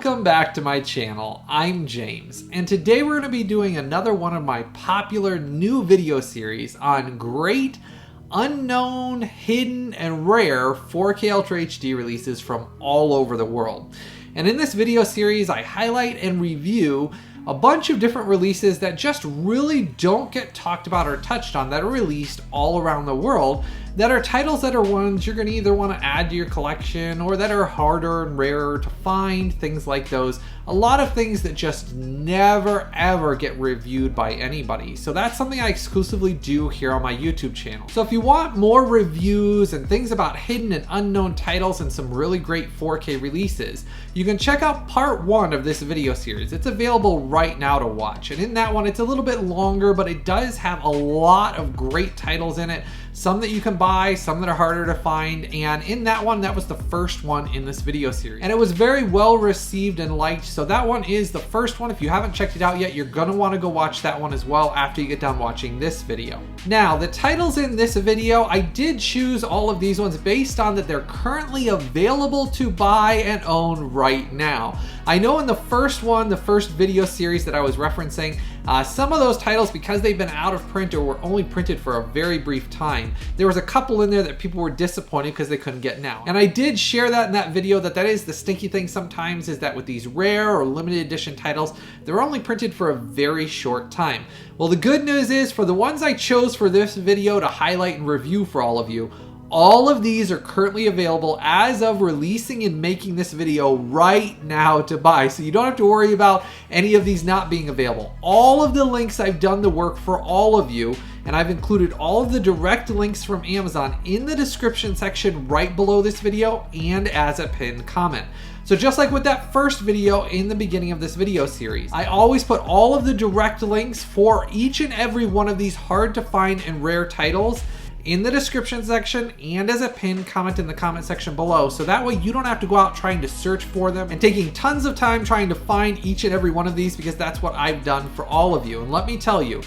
Welcome back to my channel. I'm James, and today we're going to be doing another one of my popular new video series on great, unknown, hidden, and rare 4K Ultra HD releases from all over the world. And in this video series, I highlight and review a bunch of different releases that just really don't get talked about or touched on that are released all around the world, that are titles that are ones you're going to either want to add to your collection or that are harder and rarer to find, things like those. A lot of things that just never ever get reviewed by anybody. So that's something I exclusively do here on my YouTube channel. So if you want more reviews and things about hidden and unknown titles and some really great 4K releases, you can check out part 1 of this video series. It's available right now to watch. And in that one, it's a little bit longer, but it does have a lot of great titles in it. Some that you can buy, some that are harder to find, and in that one, that was the first one in this video series. And it was very well received and liked, so that one is the first one. If you haven't checked it out yet, you're gonna wanna go watch that one as well after you get done watching this video. Now, the titles in this video, I did choose all of these ones based on that they're currently available to buy and own right now. I know in the first one, the first video series that I was referencing, some of those titles, because they've been out of print or were only printed for a very brief time, there was a couple in there that people were disappointed because they couldn't get now. And I did share that in that video, that is the stinky thing sometimes, is that with these rare or limited edition titles, they're only printed for a very short time. Well, the good news is, for the ones I chose for this video to highlight and review for all of you, all of these are currently available as of releasing and making this video right now to buy. So you don't have to worry about any of these not being available. All of the links, I've done the work for all of you, and I've included all of the direct links from Amazon in the description section right below this video and as a pinned comment. So just like with that first video in the beginning of this video series, I always put all of the direct links for each and every one of these hard to find and rare titles in the description section and as a pinned comment in the comment section below. So that way you don't have to go out trying to search for them and taking tons of time trying to find each and every one of these, because that's what I've done for all of you. And let me tell you,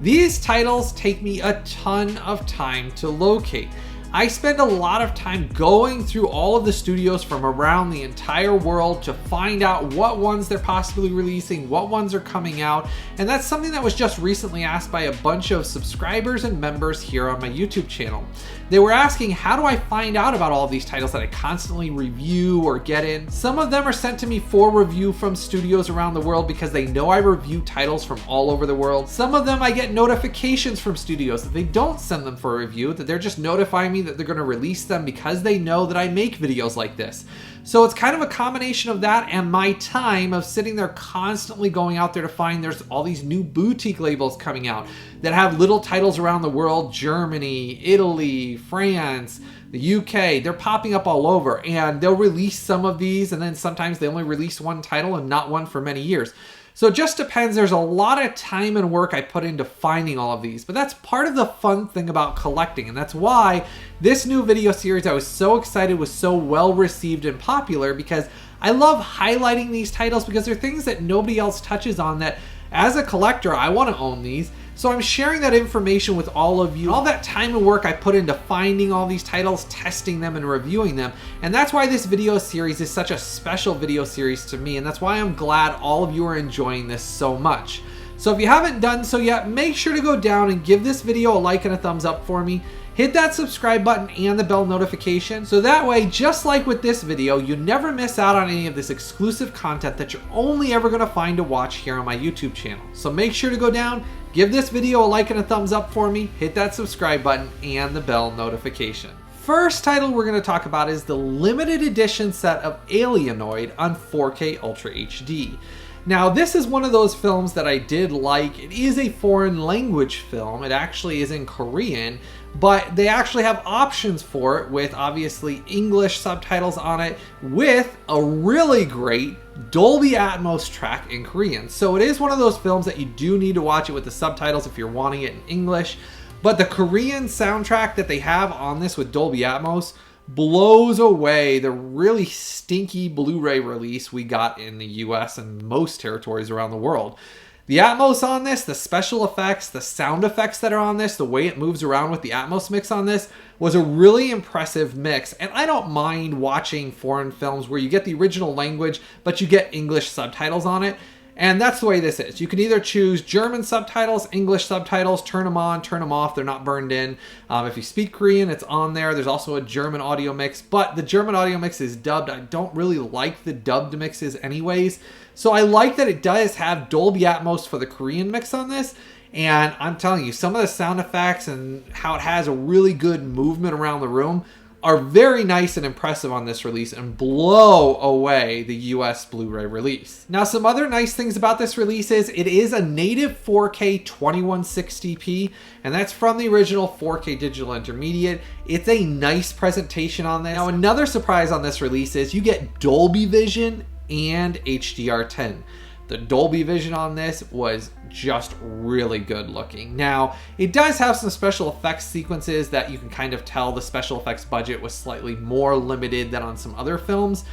these titles take me a ton of time to locate. I spend a lot of time going through all of the studios from around the entire world to find out what ones they're possibly releasing, what ones are coming out, and that's something that was just recently asked by a bunch of subscribers and members here on my YouTube channel. They were asking, how do I find out about all of these titles that I constantly review or get in? Some of them are sent to me for review from studios around the world because they know I review titles from all over the world. Some of them I get notifications from studios that they don't send them for review, that they're just notifying me that they're going to release them because they know that I make videos like this. So it's kind of a combination of that and my time of sitting there constantly going out there to find there's all these new boutique labels coming out that have little titles around the world: Germany, Italy, France, the UK. They're popping up all over, and they'll release some of these, and then sometimes they only release one title and not one for many years. So it just depends. There's a lot of time and work I put into finding all of these, but that's part of the fun thing about collecting, and that's why this new video series I was so excited was so well received and popular, because I love highlighting these titles because they're things that nobody else touches on, that as a collector I want to own these. So I'm sharing that information with all of you, all that time and work I put into finding all these titles, testing them, and reviewing them. And that's why this video series is such a special video series to me, and that's why I'm glad all of you are enjoying this so much. So if you haven't done so yet, make sure to go down and give this video a like and a thumbs up for me. Hit that subscribe button and the bell notification, so that way, just like with this video, you never miss out on any of this exclusive content that you're only ever going to find to watch here on my YouTube channel. So make sure to go down, give this video a like and a thumbs up for me, hit that subscribe button and the bell notification. First title we're going to talk about is the limited edition set of Alienoid on 4K Ultra HD. Now, this is one of those films that I did like. It is a foreign language film. It actually is in Korean, but they actually have options for it with obviously English subtitles on it with a really great Dolby Atmos track in Korean. So it is one of those films that you do need to watch it with the subtitles if you're wanting it in English. But the Korean soundtrack that they have on this with Dolby Atmos blows away the really stinky Blu-ray release we got in the US and most territories around the world. The Atmos on this, the special effects, the sound effects that are on this, the way it moves around with the Atmos mix on this was a really impressive mix. And I don't mind watching foreign films where you get the original language, but you get English subtitles on it. And that's the way this is. You can either choose German subtitles, English subtitles, turn them on, turn them off. They're not burned in. If you speak Korean, it's on there. There's also a German audio mix, but the German audio mix is dubbed. I don't really like the dubbed mixes anyways. So I like that it does have Dolby Atmos for the Korean mix on this. And I'm telling you, some of the sound effects and how it has a really good movement around the room are very nice and impressive on this release and blow away the US Blu-ray release. Now, some other nice things about this release is it is a native 4K 2160p, and that's from the original 4K digital intermediate. It's a nice presentation on this. Now, another surprise on this release is you get Dolby Vision and HDR10. The Dolby Vision on this was just really good looking. Now, it does have some special effects sequences that you can kind of tell the special effects budget was slightly more limited than on some other films,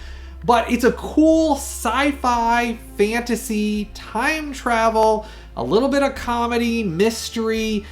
but it's a cool sci-fi, fantasy, time travel, a little bit of comedy, mystery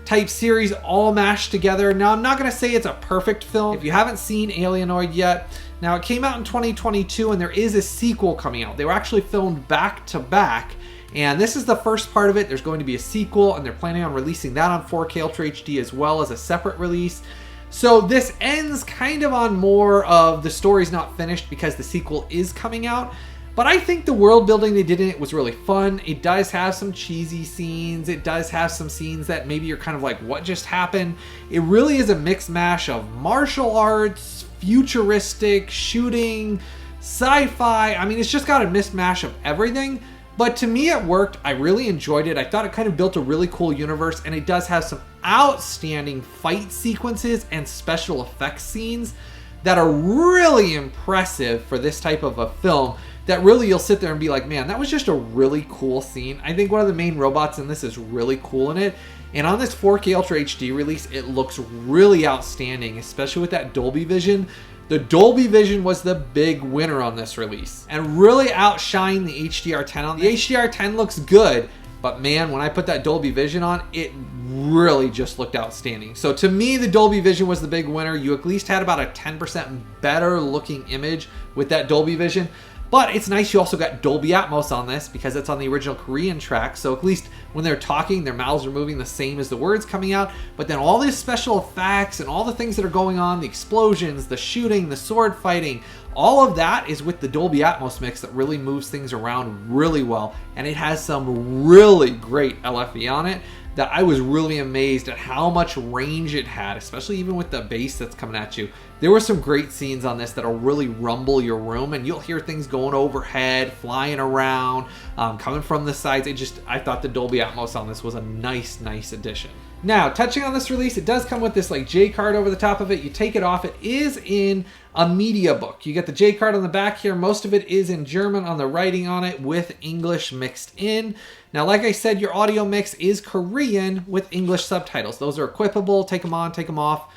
type series all mashed together. Now, I'm not going to say it's a perfect film. If you haven't seen Alienoid yet, now it came out in 2022 and there is a sequel coming out. They were actually filmed back to back, and this is the first part of it. There's going to be a sequel, and they're planning on releasing that on 4K Ultra HD as well as a separate release. So this ends kind of on more of the story's not finished because the sequel is coming out. But I think the world building they did in it was really fun. It does have some cheesy scenes. It does have some scenes that maybe you're kind of like, what just happened? It really is a mix mash of martial arts, futuristic, shooting, sci-fi. I mean, it's just got a mismatch of everything. But to me, it worked. I really enjoyed it. I thought it kind of built a really cool universe, and it does have some outstanding fight sequences and special effects scenes that are really impressive for this type of a film, that really you'll sit there and be like, man, that was just a really cool scene. I think one of the main robots in this is really cool in it. And on this 4K Ultra HD release, it looks really outstanding, especially with that Dolby Vision. The Dolby Vision was the big winner on this release and really outshined the HDR10 on. The HDR10 looks good, but man, when I put that Dolby Vision on, it really just looked outstanding. So to me, the Dolby Vision was the big winner. You at least had about a 10% better looking image with that Dolby Vision. But it's nice you also got Dolby Atmos on this because it's on the original Korean track. So at least when they're talking, their mouths are moving the same as the words coming out. But then all these special effects and all the things that are going on, the explosions, the shooting, the sword fighting, all of that is with the Dolby Atmos mix that really moves things around really well. And it has some really great LFE on it that I was really amazed at how much range it had, especially even with the bass that's coming at you. There were some great scenes on this that'll really rumble your room, and you'll hear things going overhead, flying around, coming from the sides. I thought the Dolby Atmos on this was a nice addition. Now, touching on this release, it does come with this like J card over the top of it. You take it off, it is in a media book. You get the J card on the back here. Most of it is in German on the writing on it with English mixed in. Now, like I said, your audio mix is Korean with English subtitles. Those are equipable. Take them on, take them off.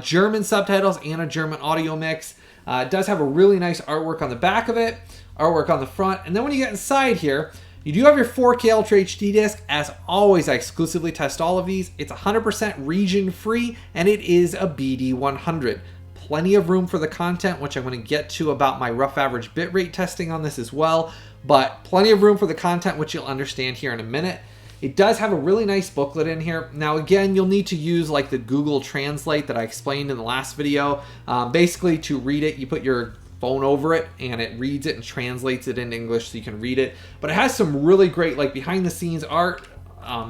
German subtitles and a German audio mix. It does have a really nice artwork on the back of it, artwork on the front. And then when you get inside here, you do have your 4K Ultra HD disc. As always, I exclusively test all of these. It's 100% region free, and it is a BD100. Plenty of room for the content, which I'm going to get to about my rough average bitrate testing on this as well. But plenty of room for the content, which you'll understand here in a minute. It does have a really nice booklet in here. Now, again, you'll need to use like the Google Translate that I explained in the last video. Basically, to read it, you put your phone over it and it reads it and translates it into English so you can read it. But it has some really great like behind the scenes art.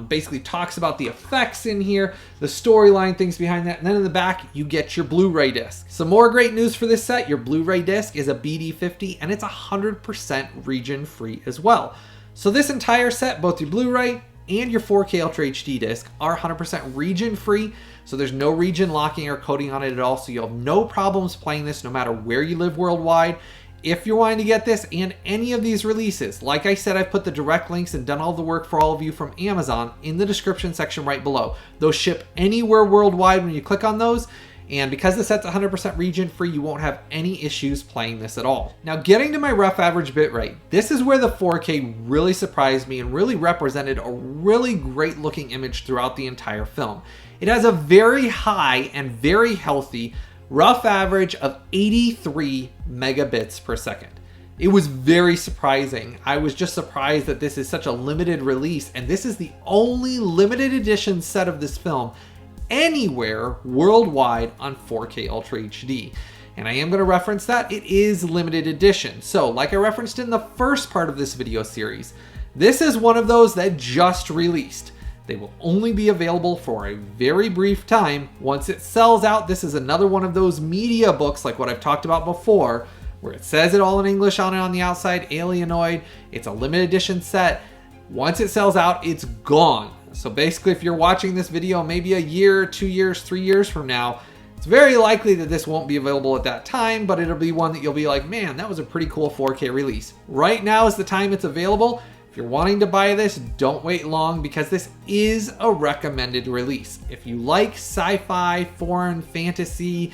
Basically talks about the effects in here, the storyline, things behind that. And then in the back, you get your Blu-ray disc. Some more great news for this set. Your Blu-ray disc is a BD50 and it's 100% region free as well. So this entire set, both your Blu-ray and your 4K Ultra HD disc, are 100% region free. So there's no region locking or coding on it at all. So you'll have no problems playing this no matter where you live worldwide. If you're wanting to get this and any of these releases, like I said, I've put the direct links and done all the work for all of you from Amazon in the description section right below. Those ship anywhere worldwide when you click on those. And because the set's 100% region free, you won't have any issues playing this at all. Now, getting to my rough average bitrate, this is where the 4K really surprised me and really represented a really great looking image throughout the entire film. It has a very high and very healthy rough average of 83 megabits per second. It was very surprising. I was just surprised that this is such a limited release, and this is the only limited edition set of this film anywhere worldwide on 4K Ultra HD. And I am going to reference that it is limited edition. So like I referenced in the first part of this video series, this is one of those that just released. They will only be available for a very brief time. Once it sells out, this is another one of those media books like what I've talked about before, where it says it all in English on it on the outside, Alienoid. It's a limited edition set. Once it sells out, it's gone. So basically, if you're watching this video maybe a year, 2 years, 3 years from now, it's very likely that this won't be available at that time, but it'll be one that you'll be like, man, that was a pretty cool 4K release. Right now is the time it's available. If you're wanting to buy this, don't wait long because this is a recommended release. If you like sci-fi, foreign fantasy,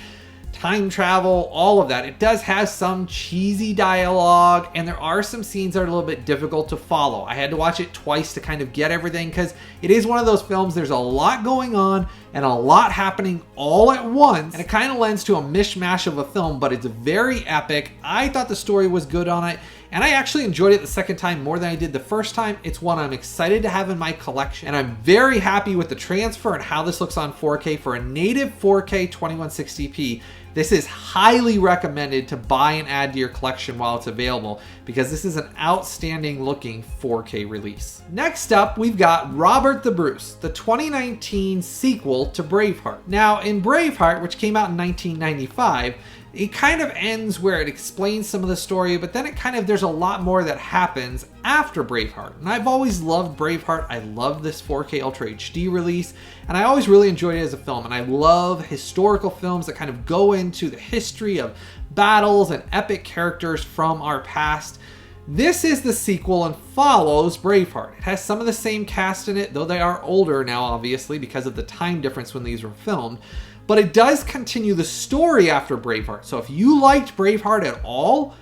time travel, all of that. It does have some cheesy dialogue, and there are some scenes that are a little bit difficult to follow. I had to watch it twice to kind of get everything because it is one of those films, there's a lot going on and a lot happening all at once, and it kind of lends to a mishmash of a film, but it's very epic. I thought the story was good on it, and I actually enjoyed it the second time more than I did the first time. It's one I'm excited to have in my collection, and I'm very happy with the transfer and how this looks on 4K for a native 4K 2160p. This is highly recommended to buy and add to your collection while it's available because this is an outstanding looking 4K release. Next up, we've got Robert the Bruce, the 2019 sequel to Braveheart. Now, in Braveheart, which came out in 1995, it kind of ends where it explains some of the story, but then there's a lot more that happens after Braveheart. And I've always loved Braveheart. I love this 4K Ultra HD release, and I always really enjoyed it as a film. And I love historical films that kind of go into the history of battles and epic characters from our past. This is the sequel and follows Braveheart. It has some of the same cast in it, though they are older now, obviously, because of the time difference when these were filmed. But it does continue the story after Braveheart. So if you liked Braveheart at all,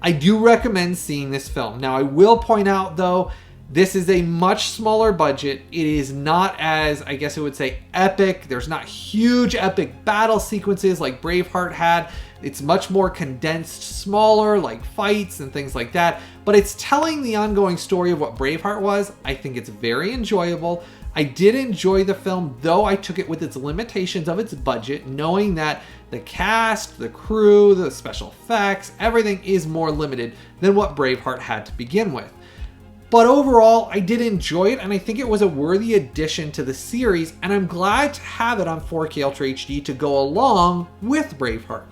I do recommend seeing this film. Now, I will point out, though, this is a much smaller budget. It is not as, I guess I would say, epic. There's not huge epic battle sequences like Braveheart had. It's much more condensed, smaller, like fights and things like that. But it's telling the ongoing story of what Braveheart was. I think it's very enjoyable. I did enjoy the film, though I took it with its limitations of its budget, knowing that the cast, the crew, the special effects, everything is more limited than what Braveheart had to begin with. But overall, I did enjoy it, and I think it was a worthy addition to the series, and I'm glad to have it on 4K Ultra HD to go along with Braveheart.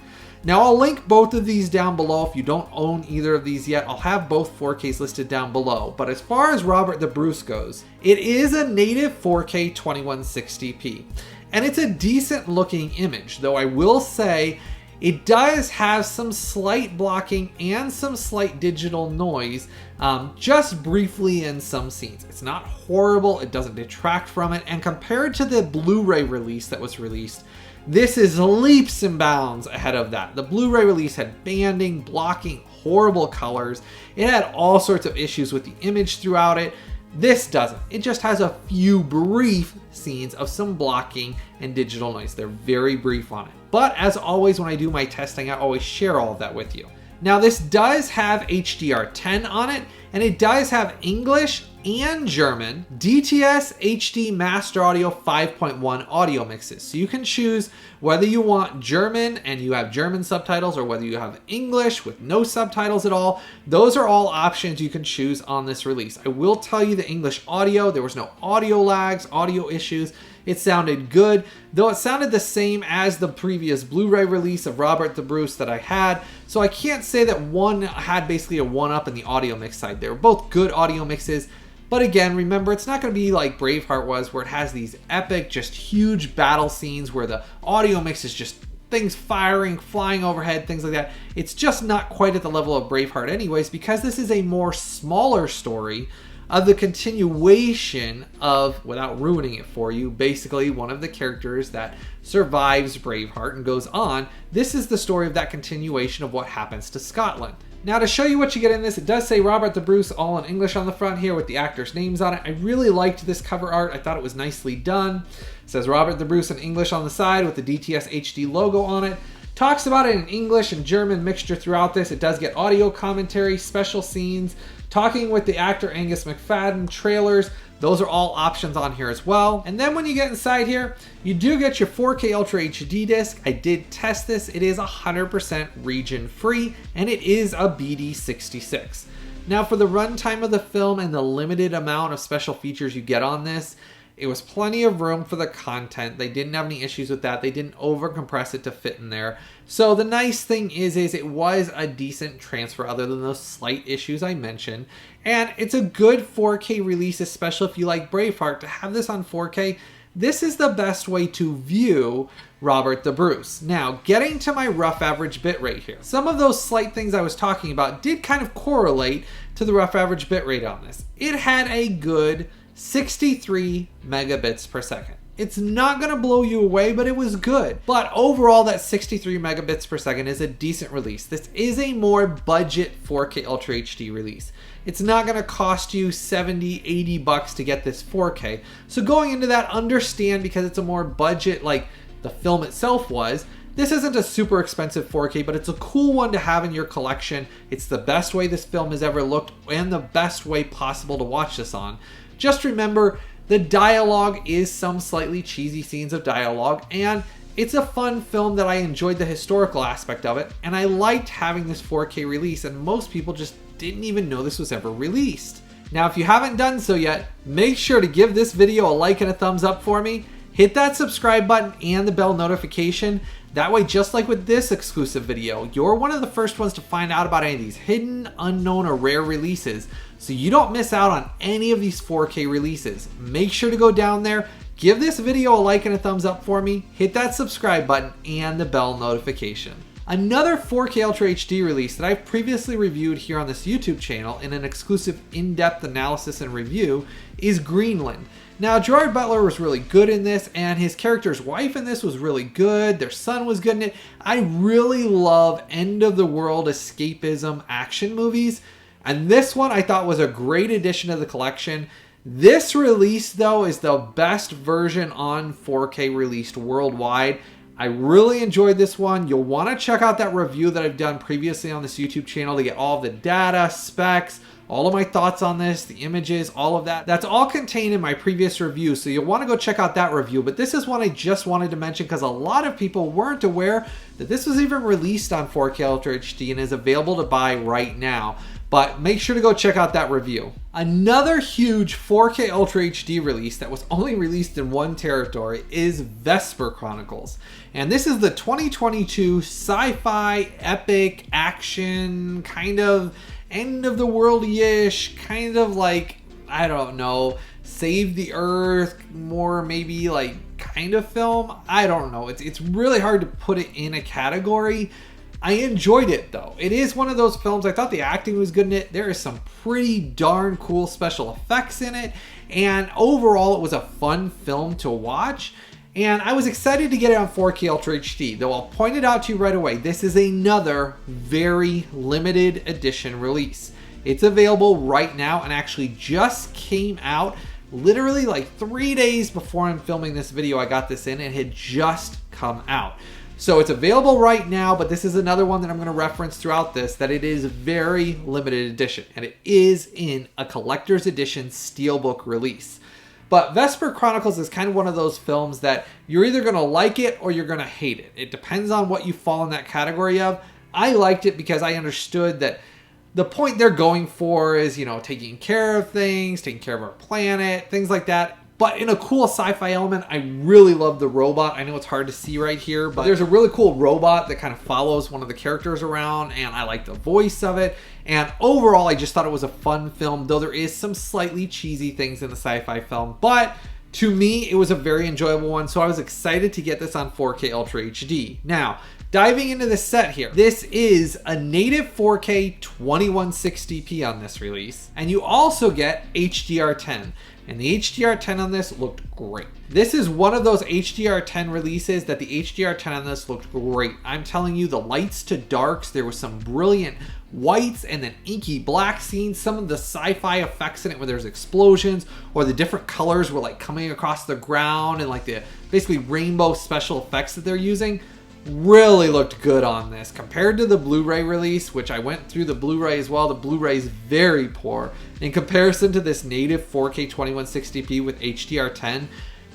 Now, I'll link both of these down below. If you don't own either of these yet, I'll have both 4Ks listed down below. But as far as Robert the Bruce goes, it is a native 4K 2160p. And it's a decent looking image, though I will say it does have some slight blocking and some slight digital noise, just briefly in some scenes. It's not horrible, it doesn't detract from it, and compared to the Blu Ray release that was released, this is leaps and bounds ahead of that. The Blu Ray release had banding, blocking, horrible colors. It had all sorts of issues with the image throughout it. This doesn't. It just has a few brief scenes of some blocking and digital noise. They're very brief on it. But as always, when I do my testing, I always share all of that with you. Now, this does have HDR10 on it, and it does have English and German DTS HD Master Audio 5.1 audio mixes. So you can choose whether you want German and you have German subtitles, or whether you have English with no subtitles at all. Those are all options you can choose on this release. I will tell you the English audio, there was no audio lags, audio issues. It sounded good, though it sounded the same as the previous Blu-ray release of Robert the Bruce that I had. So I can't say that one had basically a one-up in the audio mix side. They were both good audio mixes. But again, remember, it's not going to be like Braveheart was, where it has these epic, just huge battle scenes where the audio mix is just things firing, flying overhead, things like that. It's just not quite at the level of Braveheart anyways, because this is a more smaller story. of the continuation of, without ruining it for you, basically one of the characters that survives Braveheart and goes on. This is the story of that continuation of what happens to Scotland. Now, to show you what you get in this, it does say Robert the Bruce all in English on the front here with the actors' names on it. I really liked this cover art. I thought it was nicely done. It says Robert the Bruce in English on the side with the DTS HD logo on it. Talks about it in English and German mixture throughout this. It does get audio commentary, special scenes, talking with the actor Angus McFadden, trailers. Those are all options on here as well. And then when you get inside here, you do get your 4K Ultra HD disc. I did test this. It is 100% region free, and it is a BD66. Now, for the runtime of the film and the limited amount of special features you get on this, it was plenty of room for the content. They didn't have any issues with that. They didn't overcompress it to fit in there. So the nice thing is it was a decent transfer other than those slight issues I mentioned. And it's a good 4K release, especially if you like Braveheart. To have this on 4K, this is the best way to view Robert the Bruce. Now, getting to my rough average bitrate here. Some of those slight things I was talking about did kind of correlate to the rough average bitrate on this. It had a good 63 megabits per second. It's not going to blow you away, but it was good. But overall, that 63 megabits per second is a decent release. This is a more budget 4K Ultra HD release. It's not going to cost you 70, 80 bucks to get this 4K. So going into that, understand, because it's a more budget, like the film itself was, this isn't a super expensive 4K, but it's a cool one to have in your collection. It's the best way this film has ever looked and the best way possible to watch this on. Just remember, the dialogue is some slightly cheesy scenes of dialogue, and it's a fun film that I enjoyed the historical aspect of it, and I liked having this 4K release, and most people just didn't even know this was ever released. Now, if you haven't done so yet, make sure to give this video a like and a thumbs up for me. Hit that subscribe button and the bell notification. That way, just like with this exclusive video, you're one of the first ones to find out about any of these hidden, unknown, or rare releases, so you don't miss out on any of these 4K releases. Make sure to go down there, give this video a like and a thumbs up for me, hit that subscribe button and the bell notification. Another 4K Ultra HD release that I've previously reviewed here on this YouTube channel in an exclusive in-depth analysis and review is Greenland. Now, Gerard Butler was really good in this, and his character's wife in this was really good. Their son was good in it. I really love end-of-the-world escapism action movies, and this one I thought was a great addition to the collection. This release, though, is the best version on 4K released worldwide. I really enjoyed this one. You'll want to check out that review that I've done previously on this YouTube channel to get all of the data, specs, all of my thoughts on this, the images, all of that. That's all contained in my previous review, so you'll want to go check out that review. But this is one I just wanted to mention because a lot of people weren't aware that this was even released on 4K Ultra HD and is available to buy right now. But make sure to go check out that review. Another huge 4K Ultra HD release that was only released in one territory is Vesper Chronicles. And this is the 2022 sci-fi epic action kind of end of the world-ish, kind of like, I don't know, save the earth, more maybe like kind of film. I don't know. It's really hard to put it in a category. I enjoyed it though. It is one of those films, I thought the acting was good in it. There is some pretty darn cool special effects in it. And overall, it was a fun film to watch. And I was excited to get it on 4K Ultra HD, though I'll point it out to you right away. This is another very limited edition release. It's available right now and actually just came out literally like 3 days before I'm filming this video. I got this in and it had just come out. So it's available right now, but this is another one that I'm going to reference throughout this, that it is very limited edition, and it is in a collector's edition SteelBook release. But Vesper Chronicles is kind of one of those films that you're either going to like it or you're going to hate it. It depends on what you fall in that category of. I liked it because I understood that the point they're going for is, you know, taking care of things, taking care of our planet, things like that. But in a cool sci-fi element, I really love the robot. I know it's hard to see right here, but there's a really cool robot that kind of follows one of the characters around, and I like the voice of it. And overall, I just thought it was a fun film, though there is some slightly cheesy things in the sci-fi film. But to me, it was a very enjoyable one, so I was excited to get this on 4K Ultra HD. Now, Diving into the set here, this is a native 4K 2160p on this release, and you also get HDR10. And the HDR10 on this looked great. This is one of those HDR10 releases that the HDR10 on this looked great. I'm telling you, the lights to darks, there was some brilliant whites and then inky black scenes. Some of the sci-fi effects in it where there's explosions or the different colors were like coming across the ground and like the basically rainbow special effects that they're using really looked good on this. Compared to the Blu-ray release, which I went through the Blu-ray as well, the Blu-ray is very poor. In comparison to this native 4K 2160p with HDR10,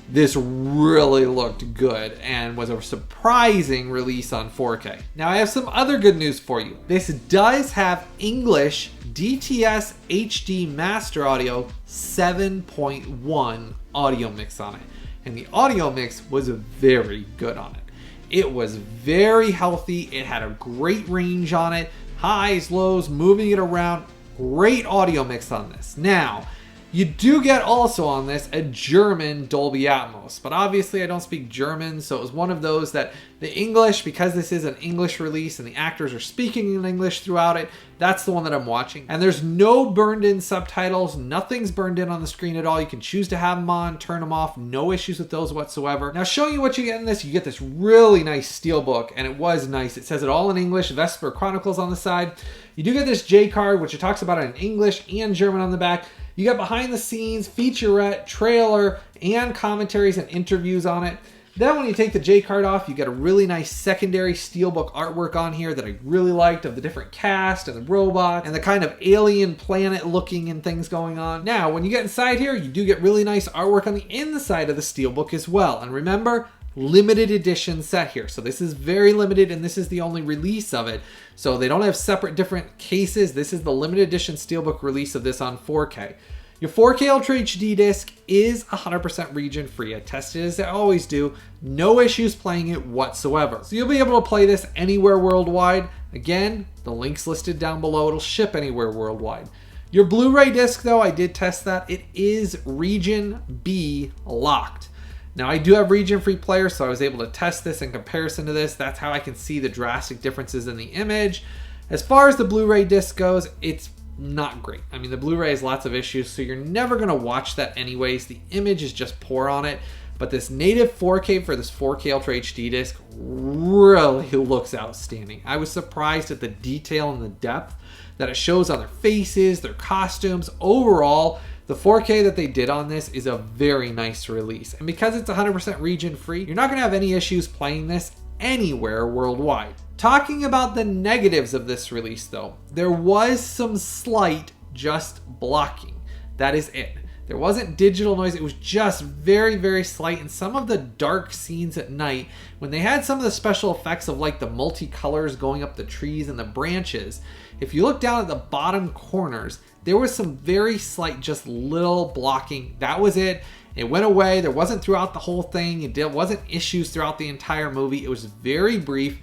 this really looked good and was a surprising release on 4K. Now I have some other good news for you. This does have English DTS HD Master Audio 7.1 audio mix on it. And the audio mix was very good on it. It was very healthy. It had a great range on it. Highs, lows, moving it around. Great audio mix on this. Now, you do get also on this a German Dolby Atmos, but obviously I don't speak German, so it was one of those that the English, because this is an English release and the actors are speaking in English throughout it, that's the one that I'm watching. And there's no burned in subtitles, nothing's burned in on the screen at all. You can choose to have them on, turn them off, no issues with those whatsoever. Now showing you what you get in this, you get this really nice SteelBook, and it was nice. It says it all in English, Vesper Chronicles on the side. You do get this J card, which it talks about in English and German on the back. You got behind the scenes, featurette, trailer, and commentaries and interviews on it. Then when you take the J card off, you get a really nice secondary SteelBook artwork on here that I really liked of the different cast and the robot and the kind of alien planet looking and things going on. Now, when you get inside here, you do get really nice artwork on the inside of the SteelBook as well. And remember, limited edition set here. So this is very limited and this is the only release of it. So they don't have separate different cases. This is the limited edition SteelBook release of this on 4K. Your 4K Ultra HD disc is 100% region free. I tested it as I always do. No issues playing it whatsoever. So you'll be able to play this anywhere worldwide. Again, the link's listed down below. It'll ship anywhere worldwide. Your Blu-ray disc though, I did test that. It is region B locked. Now I do have region free players, so I was able to test this in comparison to this. That's how I can see the drastic differences in the image. As far as the Blu-ray disc goes, it's not great. I mean, the Blu-ray has lots of issues, so you're never going to watch that anyways. The image is just poor on it, but this native 4K for this 4K Ultra HD disc really looks outstanding. I was surprised at the detail and the depth that it shows on their faces, their costumes. Overall, the 4K that they did on this is a very nice release. And because it's 100% region free, you're not going to have any issues playing this anywhere worldwide. Talking about the negatives of this release though, there was some slight just blocking. That is it. There wasn't digital noise, it was just very, very slight. And some of the dark scenes at night, when they had some of the special effects of like the multicolors going up the trees and the branches, if you look down at the bottom corners, there was some very slight, just little blocking. That was it. It went away. There wasn't throughout the whole thing. It wasn't issues throughout the entire movie. It was very brief.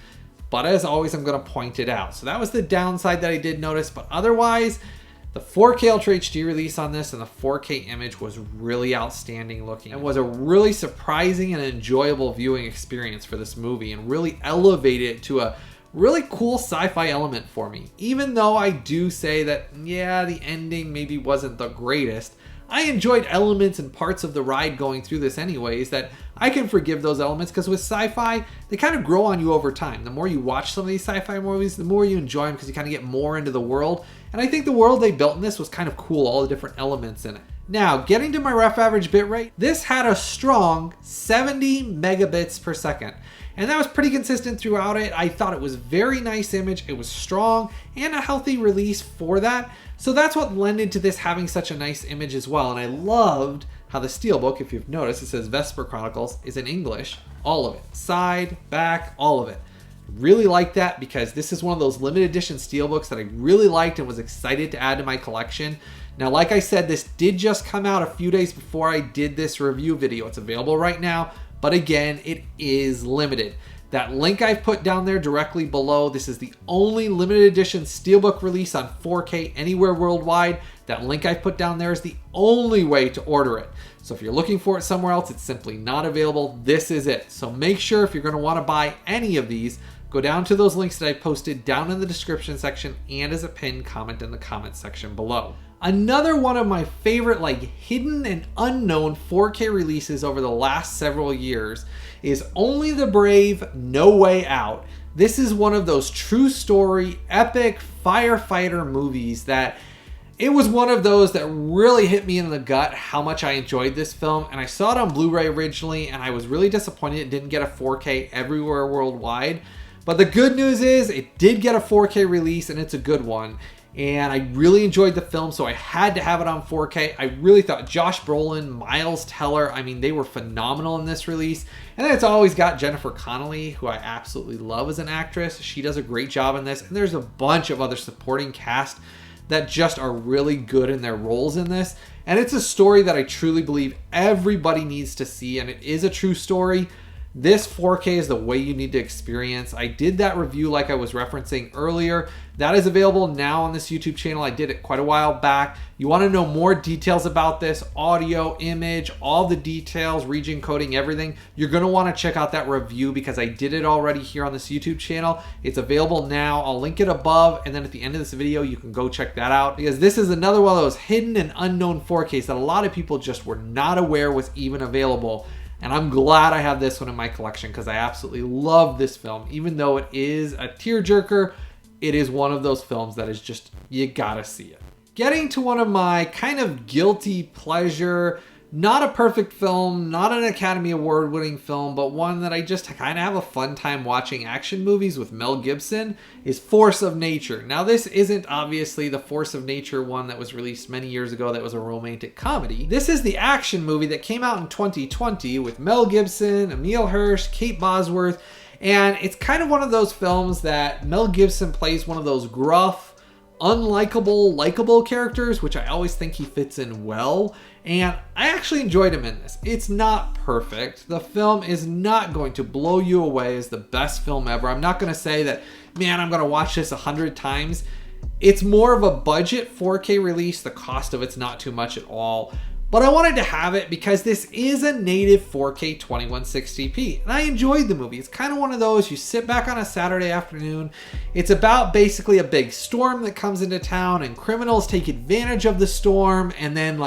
But as always, I'm going to point it out. So that was the downside that I did notice. But otherwise, the 4K Ultra HD release on this and the 4K image was really outstanding looking. It was a really surprising and enjoyable viewing experience for this movie and really elevated it to a really cool sci-fi element for me. Even though I do say that, yeah, the ending maybe wasn't the greatest, I enjoyed elements and parts of the ride going through this anyways that I can forgive those elements because with sci-fi, they kind of grow on you over time. The more you watch some of these sci-fi movies, the more you enjoy them because you kind of get more into the world. And I think the world they built in this was kind of cool, all the different elements in it. Now, getting to my rough average bitrate, this had a strong 70 megabits per second. And that was pretty consistent throughout it. I thought it was a very nice image. It was strong and a healthy release for that. So that's what lended to this having such a nice image as well. And I loved how the SteelBook, if you've noticed, it says Vesper Chronicles, is in English. All of it. Side, back, all of it. Really like that because this is one of those limited edition SteelBooks that I really liked and was excited to add to my collection. Now, like I said, this did just come out a few days before I did this review video. It's available right now, but again, it is limited. That link I've put down there directly below, this is the only limited edition SteelBook release on 4K anywhere worldwide. That link I've put down there is the only way to order it. So if you're looking for it somewhere else, it's simply not available. This is it. So make sure if you're going to want to buy any of these, go down to those links that I posted down in the description section and as a pinned comment in the comment section below. Another one of my favorite hidden and unknown 4K releases over the last several years is Only the Brave, No Way Out. This is one of those true story, epic firefighter movies that it was one of those that really hit me in the gut how much I enjoyed this film. And I saw it on Blu-ray originally, and I was really disappointed it didn't get a 4K everywhere worldwide. But the good news is it did get a 4K release, and it's a good one. And I really enjoyed the film, so I had to have it on 4K. I really thought Josh Brolin, Miles Teller, I mean, they were phenomenal in this release. And then it's always got Jennifer Connelly, who I absolutely love as an actress. She does a great job in this. And there's a bunch of other supporting cast that just are really good in their roles in this. And it's a story that I truly believe everybody needs to see, and it is a true story. This 4K is the way you need to experience. I did that review like I was referencing earlier. That is available now on this YouTube channel. I did it quite a while back. You want to know more details about this, audio, image, all the details, region coding, everything, you're going to want to check out that review because I did it already here on this YouTube channel. It's available now. I'll link it above, and then at the end of this video, you can go check that out because this is another one of those hidden and unknown 4Ks that a lot of people just were not aware was even available. And I'm glad I have this one in my collection because I absolutely love this film. Even though it is a tearjerker, it is one of those films that is just, you gotta see it. Getting to one of my kind of guilty pleasure, not a perfect film, not an Academy Award winning film, but one that I just kind of have a fun time watching action movies with Mel Gibson, is Force of Nature. Now this isn't obviously the Force of Nature one that was released many years ago that was a romantic comedy. This is the action movie that came out in 2020 with Mel Gibson, Emile Hirsch, Kate Bosworth, and it's kind of one of those films that Mel Gibson plays one of those gruff, unlikable, likable characters, which I always think he fits in well. And I actually enjoyed him in this. It's not perfect. The film is not going to blow you away as the best film ever. I'm not going to say that, man, I'm going to watch this 100 times. It's more of a budget 4K release. The cost of it's not too much at all. But I wanted to have it because this is a native 4K 2160p. And I enjoyed the movie. It's kind of one of those, you sit back on a Saturday afternoon. It's about basically a big storm that comes into town and criminals take advantage of the storm. And then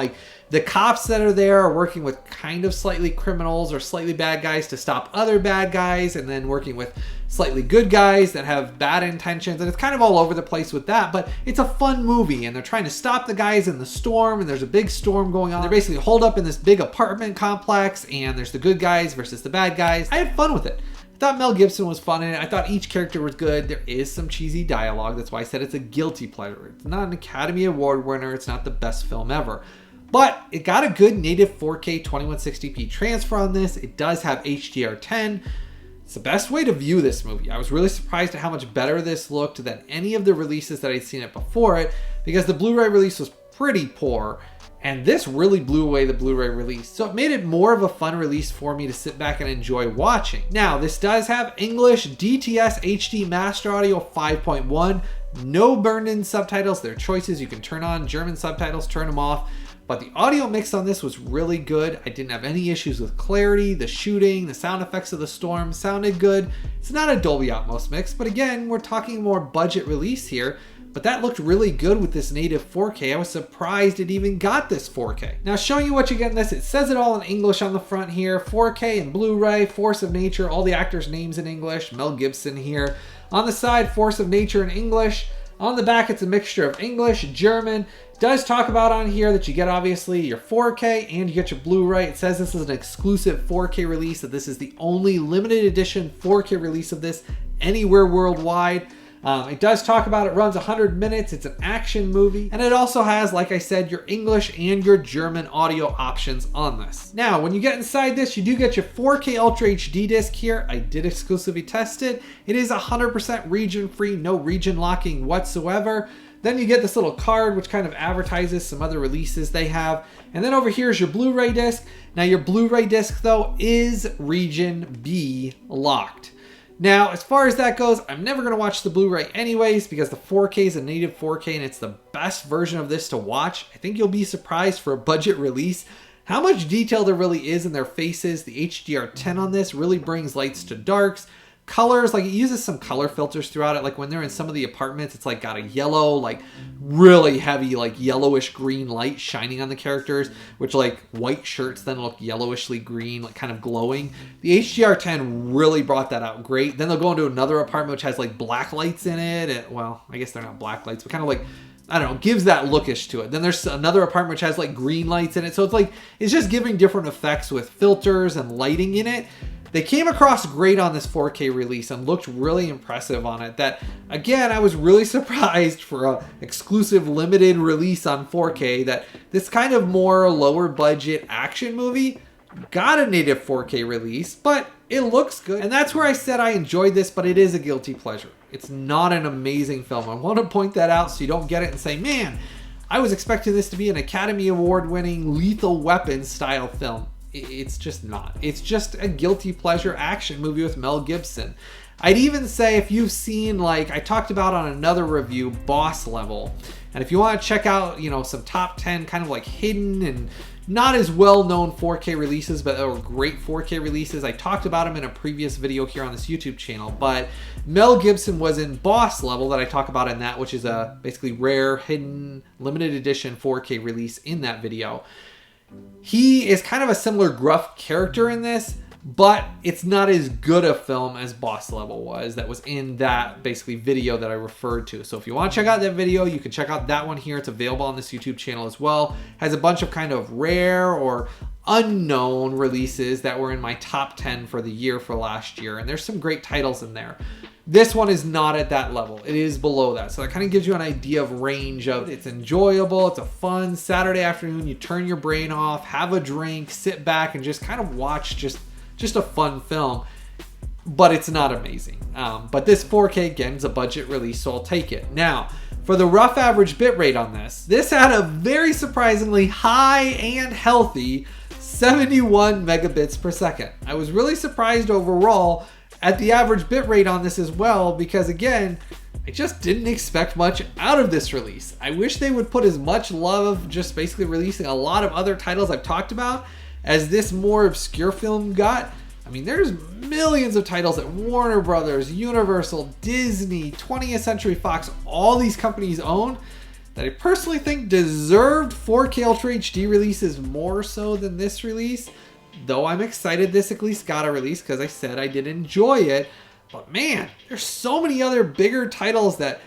the cops that are there are working with kind of slightly criminals or slightly bad guys to stop other bad guys, and then working with slightly good guys that have bad intentions, and it's kind of all over the place with that, but it's a fun movie, and they're trying to stop the guys in the storm, and there's a big storm going on. They're basically holed up in this big apartment complex, and there's the good guys versus the bad guys. I had fun with it. I thought Mel Gibson was fun in it. I thought each character was good. There is some cheesy dialogue. That's why I said it's a guilty pleasure. It's not an Academy Award winner. It's not the best film ever. But it got a good native 4K 2160p transfer on this. It does have HDR10. It's the best way to view this movie. I was really surprised at how much better this looked than any of the releases that I'd seen it before it, because the Blu-ray release was pretty poor, and this really blew away the Blu-ray release. So it made it more of a fun release for me to sit back and enjoy watching. Now, this does have English DTS HD Master Audio 5.1, no burned-in subtitles. There are choices. You can turn on German subtitles, turn them off. But the audio mix on this was really good. I didn't have any issues with clarity, the shooting, the sound effects of the storm sounded good. It's not a Dolby Atmos mix, but again, we're talking more budget release here. But that looked really good with this native 4K. I was surprised it even got this 4K. Now, showing you what you get in this, it says it all in English on the front here. 4K and Blu-ray, Force of Nature, all the actors' names in English. Mel Gibson here. On the side, Force of Nature in English. On the back, it's a mixture of English, German. It does talk about on here that you get obviously your 4K and you get your Blu-ray. It says this is an exclusive 4K release, that this is the only limited edition 4K release of this anywhere worldwide. It does talk about it runs 100 minutes. It's an action movie. And it also has, like I said, your English and your German audio options on this. Now, when you get inside this, you do get your 4K Ultra HD disc here. I did exclusively test it. It is 100% region free, no region locking whatsoever. Then you get this little card which kind of advertises some other releases they have. And then over here is your Blu-ray disc. Now your Blu-ray disc though is region B locked. Now, as far as that goes, I'm never going to watch the Blu-ray anyways because the 4K is a native 4K and it's the best version of this to watch. I think you'll be surprised for a budget release how much detail there really is in their faces. The HDR10 on this really brings lights to darks. colors, like it uses some color filters throughout it. Like when they're in some of the apartments, it's like got a yellow, like really heavy, like yellowish green light shining on the characters, which like white shirts then look yellowishly green, like kind of glowing. The HDR10 really brought that out great. Then they'll go into another apartment which has like black lights in it. And, well, I guess they're not black lights, but kind of like, I don't know, gives that lookish to it. Then there's another apartment which has like green lights in it. So it's like, it's just giving different effects with filters and lighting in it. They came across great on this 4K release and looked really impressive on it. That, again, I was really surprised for an exclusive limited release on 4K that this kind of more lower budget action movie got a native 4K release, but it looks good. And that's where I said I enjoyed this, but it is a guilty pleasure. It's not an amazing film. I want to point that out so you don't get it and say, man, I was expecting this to be an Academy Award winning Lethal Weapon style film. It's just not. It's just a guilty pleasure action movie with Mel Gibson. I'd even say if you've seen, like I talked about on another review, Boss Level, and if you want to check out, you know, some top 10 kind of like hidden and not as well-known 4K releases, but they were great 4K releases. I talked about them in a previous video here on this YouTube channel, but Mel Gibson was in Boss Level that I talk about in that, which is a basically rare, hidden, limited edition 4K release in that video. He is kind of a similar gruff character in this, but it's not as good a film as Boss Level was that was in that basically video that I referred to. So if you want to check out that video, you can check out that one here. It's available on this YouTube channel as well. Has a bunch of kind of rare or unknown releases that were in my top 10 for the year for last year. And there's some great titles in there. This one is not at that level. It is below that. So that kind of gives you an idea of range of it's enjoyable. It's a fun Saturday afternoon. You turn your brain off, have a drink, sit back and just kind of watch just a fun film. But it's not amazing. But this 4K, again, is a budget release, so I'll take it. Now, for the rough average bitrate on this had a very surprisingly high and healthy 71 megabits per second. I was really surprised overall at the average bitrate on this as well, because again, I just didn't expect much out of this release. I wish they would put as much love just basically releasing a lot of other titles I've talked about as this more obscure film got. I mean, there's millions of titles that Warner Brothers, Universal, Disney, 20th Century Fox, all these companies own that I personally think deserved 4K Ultra HD releases more so than this release. Though I'm excited this at least got a release because I said I did enjoy it. But man, there's so many other bigger titles that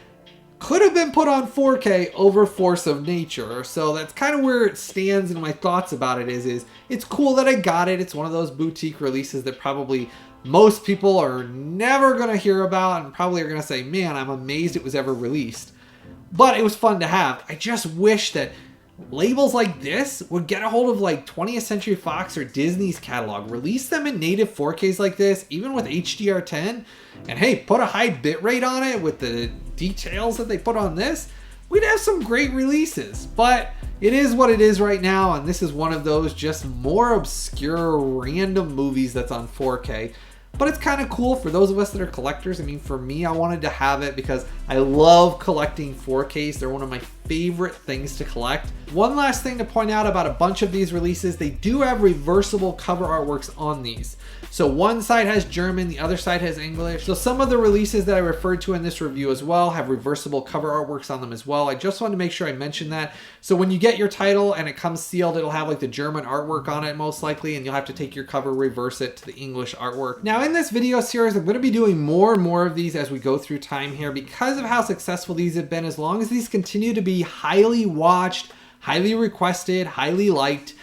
could have been put on 4K over Force of Nature. So that's kind of where it stands in my thoughts about it is it's cool that I got it. It's one of those boutique releases that probably most people are never going to hear about and probably are going to say, man, I'm amazed it was ever released. But it was fun to have. I just wish that labels like this would get a hold of like 20th Century Fox or Disney's catalog, release them in native 4Ks like this, even with HDR10, and hey, put a high bitrate on it with the details that they put on this. We'd have some great releases, but it is what it is right now, and this is one of those just more obscure random movies that's on 4K. But it's kind of cool for those of us that are collectors. I mean, for me, I wanted to have it because I love collecting 4Ks. They're one of my favorite things to collect. One last thing to point out about a bunch of these releases, they do have reversible cover artworks on these. So one side has German, the other side has English. So some of the releases that I referred to in this review as well have reversible cover artworks on them as well. I just wanted to make sure I mentioned that. So when you get your title and it comes sealed, it'll have like the German artwork on it most likely, and you'll have to take your cover, reverse it to the English artwork. Now in this video series, I'm going to be doing more and more of these as we go through time here because of how successful these have been. As long as these continue to be highly watched, highly requested, highly liked,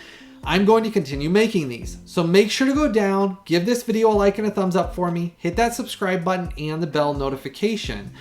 I'm going to continue making these. So make sure to go down, give this video a like and a thumbs up for me, hit that subscribe button and the bell notification.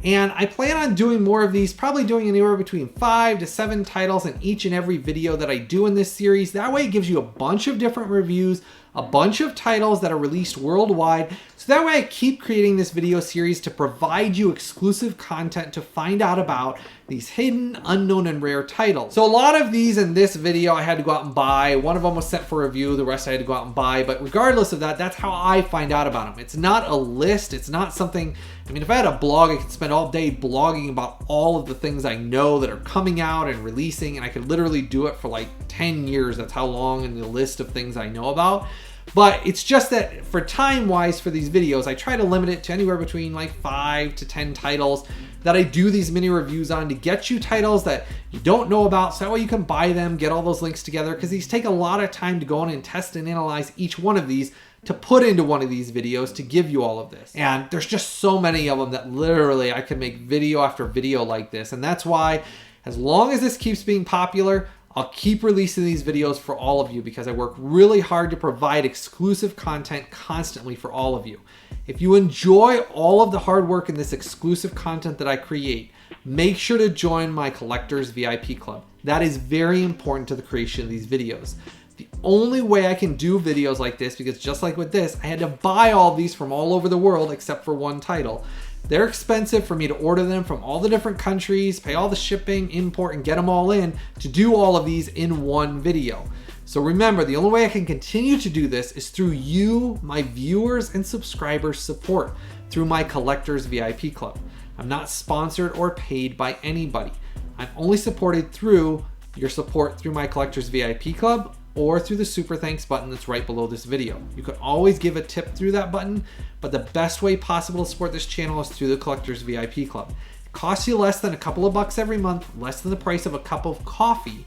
And I plan on doing more of these, probably doing anywhere between 5 to 7 titles in each and every video that I do in this series. That way it gives you a bunch of different reviews, a bunch of titles that are released worldwide. So that way I keep creating this video series to provide you exclusive content to find out about these hidden, unknown, and rare titles. So a lot of these in this video I had to go out and buy. One of them was sent for review, the rest I had to go out and buy. But regardless of that, that's how I find out about them. It's not a list, it's not something, I mean, if I had a blog, I could spend all day blogging about all of the things I know that are coming out and releasing, and I could literally do it for like 10 years. That's how long in the list of things I know about. But it's just that for time-wise for these videos, I try to limit it to anywhere between like 5 to 10 titles that I do these mini reviews on to get you titles that you don't know about, so that way you can buy them, get all those links together, because these take a lot of time to go in and test and analyze each one of these to put into one of these videos to give you all of this. And there's just so many of them that literally I could make video after video like this. And that's why, as long as this keeps being popular, I'll keep releasing these videos for all of you, because I work really hard to provide exclusive content constantly for all of you. If you enjoy all of the hard work in this exclusive content that I create, make sure to join my Collectors VIP Club. That is very important to the creation of these videos. The only way I can do videos like this, because just like with this, I had to buy all these from all over the world except for one title. They're expensive for me to order them from all the different countries, pay all the shipping, import, and get them all in to do all of these in one video. So remember, the only way I can continue to do this is through you, my viewers and subscribers' support through my Collectors VIP Club. I'm not sponsored or paid by anybody. I'm only supported through your support through my Collectors VIP Club or through the super thanks button that's right below this video. You can always give a tip through that button, but the best way possible to support this channel is through the Collectors VIP Club. It costs you less than a couple of bucks every month, less than the price of a cup of coffee.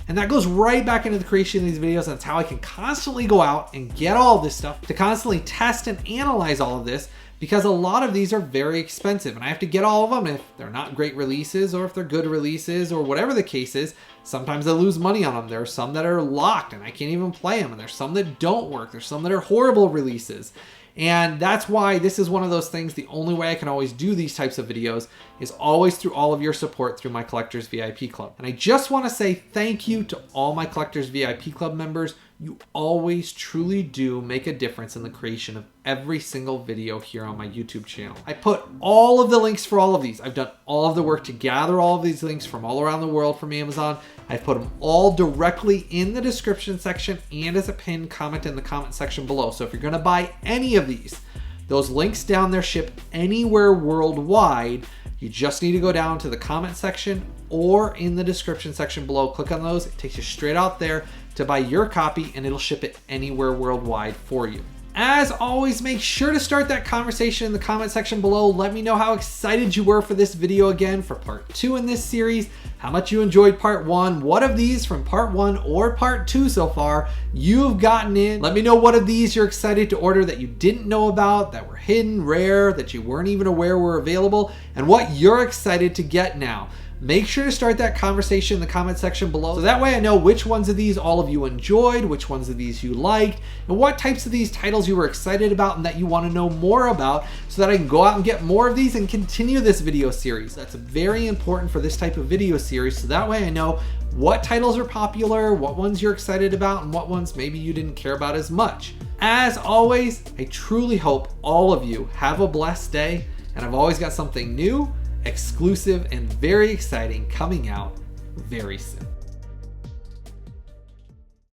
And that goes right back into the creation of these videos. That's how I can constantly go out and get all this stuff, to constantly test and analyze all of this, because a lot of these are very expensive and I have to get all of them. If they're not great releases, or if they're good releases, or whatever the case is, sometimes I lose money on them. There are some that are locked and I can't even play them, and there's some that don't work. There's some that are horrible releases. And that's why this is one of those things, the only way I can always do these types of videos is always through all of your support through my Collectors VIP Club. And I just want to say thank you to all my Collectors VIP Club members. You always truly do make a difference in the creation of every single video here on my YouTube channel. I put all of the links for all of these. I've done all of the work to gather all of these links from all around the world from Amazon. I've put them all directly in the description section and as a pinned comment in the comment section below. So if you're gonna buy any of these, those links down there ship anywhere worldwide. You just need to go down to the comment section or in the description section below. Click on those. It takes you straight out there to buy your copy, and it'll ship it anywhere worldwide for you. As always, make sure to start that conversation in the comment section below. Let me know how excited you were for this video again, for part 2 in this series, how much you enjoyed part 1, what of these from part 1 or part 2 so far you've gotten in. Let me know what of these you're excited to order that you didn't know about, that were hidden, rare, that you weren't even aware were available, and what you're excited to get now. Make sure to start that conversation in the comment section below, so that way I know which ones of these all of you enjoyed, which ones of these you liked, and what types of these titles you were excited about and that you want to know more about, so that I can go out and get more of these and continue this video series. That's very important for this type of video series, so that way I know what titles are popular, what ones you're excited about, and what ones maybe you didn't care about as much. As always, I truly hope all of you have a blessed day, and I've always got something new, exclusive, and very exciting coming out very soon.